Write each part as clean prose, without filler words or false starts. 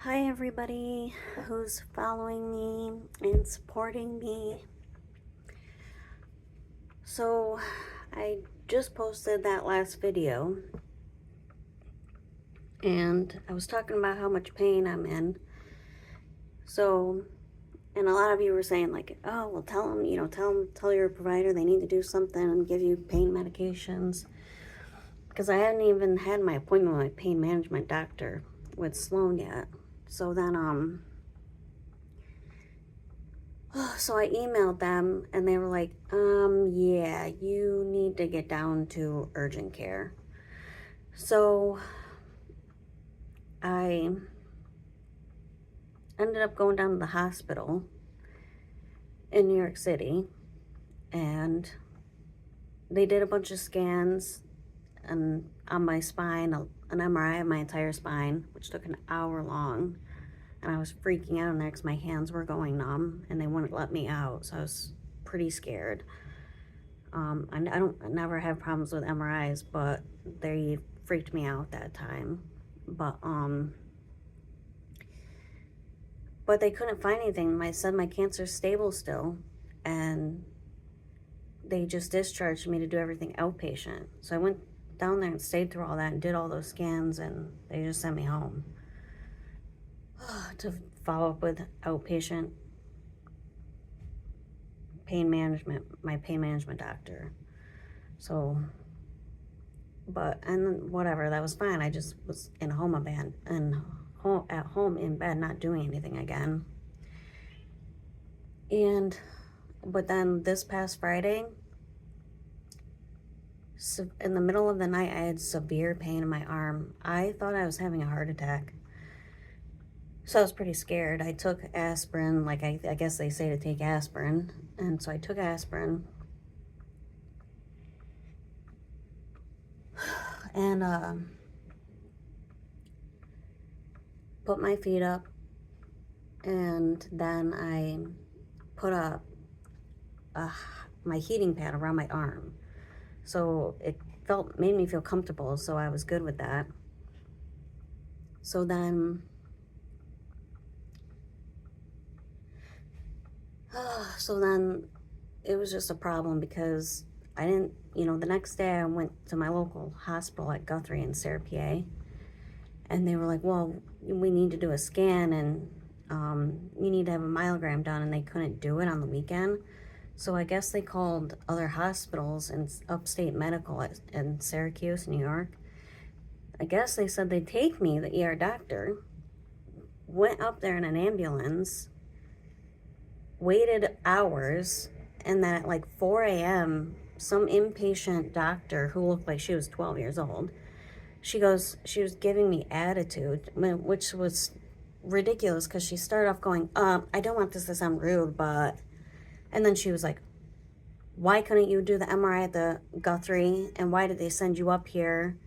Hi everybody who's following me and supporting me. So I just posted that last video and I was talking about how much pain I'm in. So, and a lot of you were saying like, oh, well tell them, tell your provider they need to do something and give you pain medications. Because I hadn't even had my appointment with my pain management doctor with Sloan yet. So then, so I emailed them and they were like, yeah, you need to get down to urgent care. So I ended up going down to the hospital in New York City and they did a bunch of scans and on my spine, an MRI of my entire spine, which took an hour long. And I was freaking out in there because my hands were going numb and they wouldn't let me out. So I was pretty scared. I never have problems with MRIs, but they freaked me out that time. But they couldn't find anything. I said my cancer's stable still, and they just discharged me to do everything outpatient. So I went down there and stayed through all that and did all those scans, and they just sent me home to follow up with outpatient pain management, my pain management doctor. So, and whatever, that was fine. I just was at home in bed, not doing anything again. But then this past Friday, in the middle of the night, I had severe pain in my arm. I thought I was having a heart attack. So I was pretty scared. I took aspirin, like I guess they say to take aspirin. And so I took aspirin. And put my feet up. And then I put my heating pad around my arm. So it made me feel comfortable. So I was good with that. So then it was just a problem because I didn't, the next day I went to my local hospital at Guthrie in Sarah, PA, and they were like, well, we need to do a scan and you need to have a myelogram done, and they couldn't do it on the weekend. So I guess they called other hospitals in Upstate Medical in Syracuse, New York. I guess they said they'd take me, the ER doctor, went up there in an ambulance, waited hours, and then at like 4 a.m., some inpatient doctor who looked like she was 12 years old, she was giving me attitude, which was ridiculous because she started off going, I don't want this to sound rude, but, and then she was like, why couldn't you do the MRI at the Guthrie, and why did they send you up here?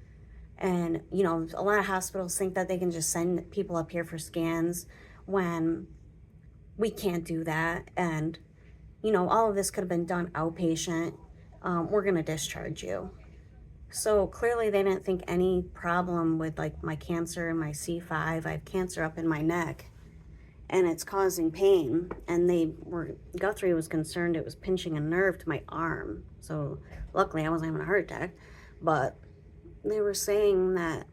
And, a lot of hospitals think that they can just send people up here for scans when we can't do that. And, all of this could have been done outpatient. We're going to discharge you. So clearly they didn't think any problem with like my cancer and my C5. I have cancer up in my neck and it's causing pain. And Guthrie was concerned it was pinching a nerve to my arm. So luckily I wasn't having a heart attack, but they were saying that,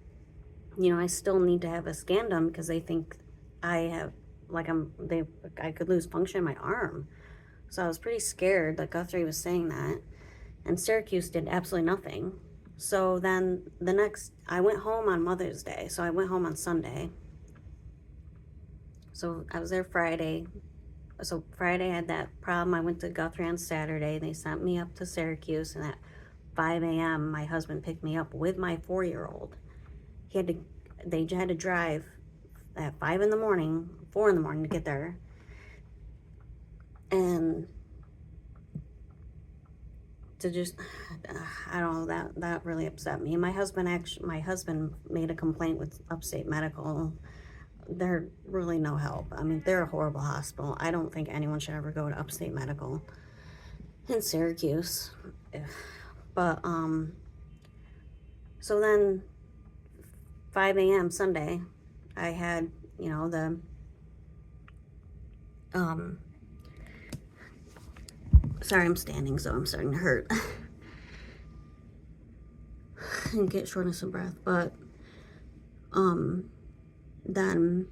I still need to have a scan done because they think I could lose function in my arm. So I was pretty scared that Guthrie was saying that. And Syracuse did absolutely nothing. So then I went home on Mother's Day. So I went home on Sunday. So I was there Friday. So Friday I had that problem. I went to Guthrie on Saturday. They sent me up to Syracuse, and at 5 a.m. my husband picked me up with my 4-year-old. They had to drive at 4 in the morning to get there. And to just, I don't know, that really upset me. My husband made a complaint with Upstate Medical. They're really no help. I mean, they're a horrible hospital. I don't think anyone should ever go to Upstate Medical in Syracuse. But, so then 5 a.m. Sunday, I had, you know, the, sorry, I'm standing, so I'm starting to hurt and get shortness of breath, but, then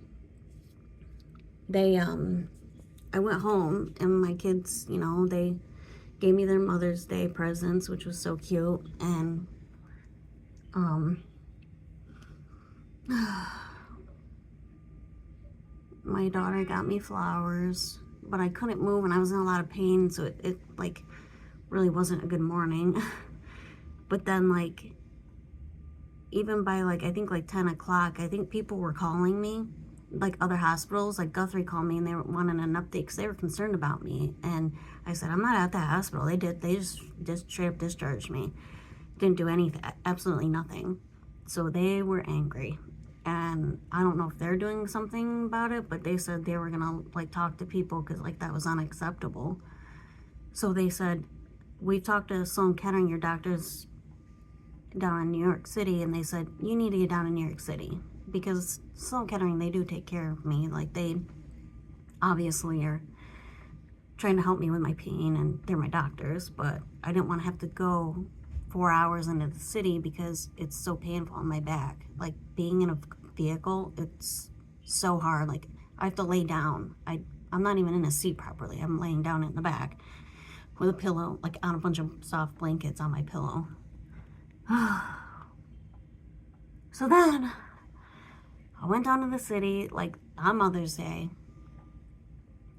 they, I went home, and my kids, you know, they gave me their Mother's Day presents, which was so cute, and, my daughter got me flowers, but I couldn't move, and I was in a lot of pain, so it like, really wasn't a good morning. But then, like, even by, like, I think, like, 10 o'clock, I think people were calling me, like, other hospitals, like, Guthrie called me, and they wanted an update, because they were concerned about me, and I said, I'm not at the hospital. They just straight up discharged me. Didn't do anything, absolutely nothing. So they were angry, and I don't know if they're doing something about it, but they said they were gonna, like, talk to people, because, like, that was unacceptable. So they said, we've talked to Sloan Kettering, your doctors down in New York City, and they said, you need to get down in New York City, because Sloan Kettering, they do take care of me. Like, they obviously are trying to help me with my pain, and they're my doctors, but I didn't want to have to go 4 hours into the city because it's so painful on my back. Like, being in a vehicle, it's so hard. Like, I have to lay down. I'm not even in a seat properly. I'm laying down in the back with a pillow, like, on a bunch of soft blankets on my pillow. So then I went down to the city, like, on Mother's Day,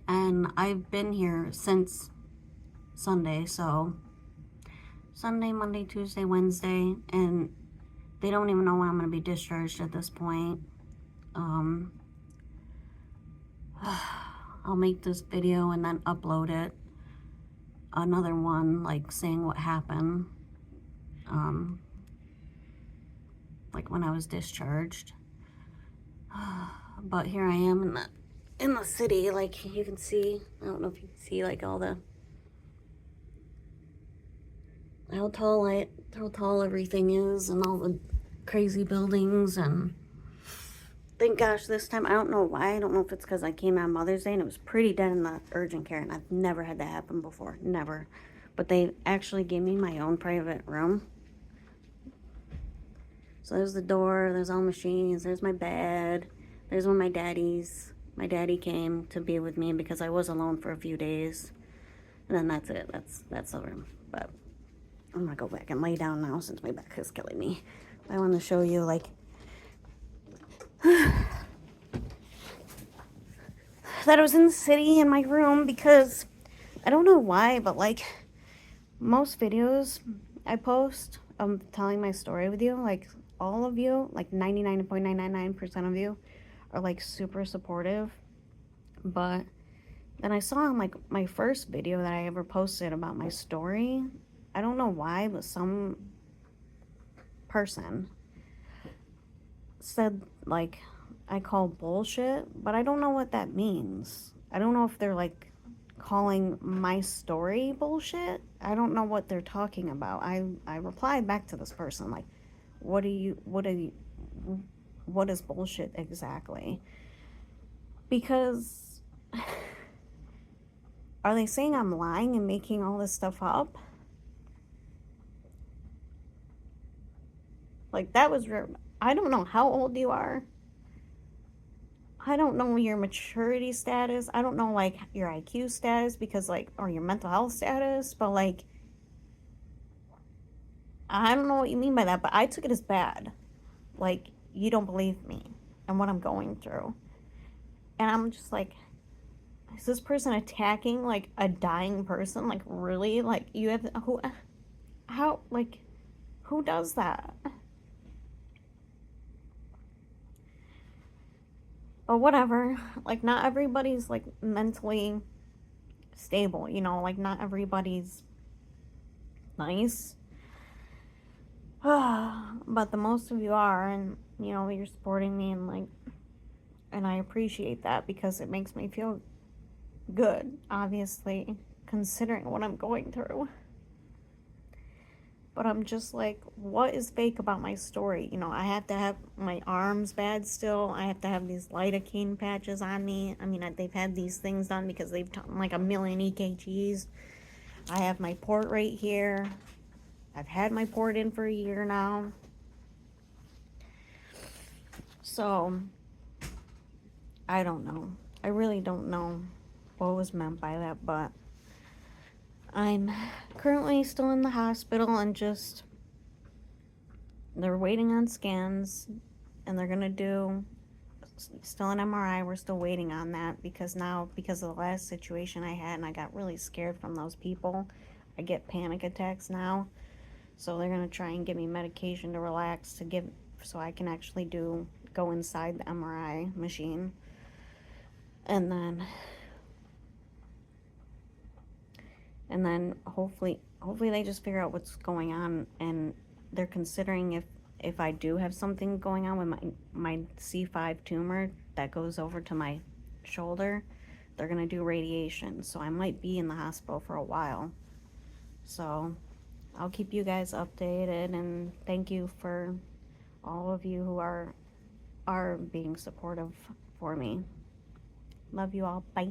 and I've been here since Sunday. So Sunday, Monday, Tuesday, Wednesday, and they don't even know when I'm going to be discharged at this point. I'll make this video and then upload it, another one, like, saying what happened, like, when I was discharged. But here I am in the city, like, you can see, I don't know if you can see, like, all the, how tall everything is, and all the crazy buildings. And thank gosh this time, I don't know why, I don't know if it's because I came on Mother's Day and it was pretty dead in the urgent care, and I've never had that happen before, never. But they actually gave me my own private room. So there's the door, there's all machines, there's my bed, there's one of my daddy's. My daddy came to be with me because I was alone for a few days. And then that's it, that's the room. But I'm gonna go back and lay down now since my back is killing me. I want to show you, like, that I was in the city in my room, because I don't know why, but, like, most videos I post, telling my story with you, like, all of you, like 99.999% of you are, like, super supportive. But then I saw on, like, my first video that I ever posted about my story, I don't know why, but some person said, like, I call bullshit, but I don't know what that means. I don't know if they're, like, calling my story bullshit. I don't know what they're talking about. I replied back to this person, like, what is bullshit exactly? Because are they saying I'm lying and making all this stuff up? Like, that was I don't know how old you are. I don't know your maturity status. I don't know, like, your IQ status, because, like, or your mental health status, but, like, I don't know what you mean by that, but I took it as bad. Like, you don't believe me and what I'm going through. And I'm just like, is this person attacking, like, a dying person? Like, really? Like, you have, how, like, who does that? But whatever. Like, not everybody's, like, mentally stable, you know? Like, not everybody's nice. But the most of you are, and, you know, you're supporting me, and, like, and I appreciate that, because it makes me feel good, obviously, considering what I'm going through. But I'm just like, what is fake about my story? You know, I have to have my arms bad still. I have to have these lidocaine patches on me. I mean, they've had these things done because they've done like a million EKGs. I have my port right here. I've had my port in for a year now. So, I don't know. I really don't know what was meant by that, but I'm currently still in the hospital and just, they're waiting on scans and they're gonna do still an MRI. We're still waiting on that because now, because of the last situation I had and I got really scared from those people, I get panic attacks now. So they're gonna try and give me medication to relax to give, so I can actually go inside the MRI machine. And then hopefully they just figure out what's going on, and they're considering if I do have something going on with my C5 tumor that goes over to my shoulder, they're gonna do radiation. So I might be in the hospital for a while. So I'll keep you guys updated, and thank you for all of you who are being supportive for me. Love you all. Bye.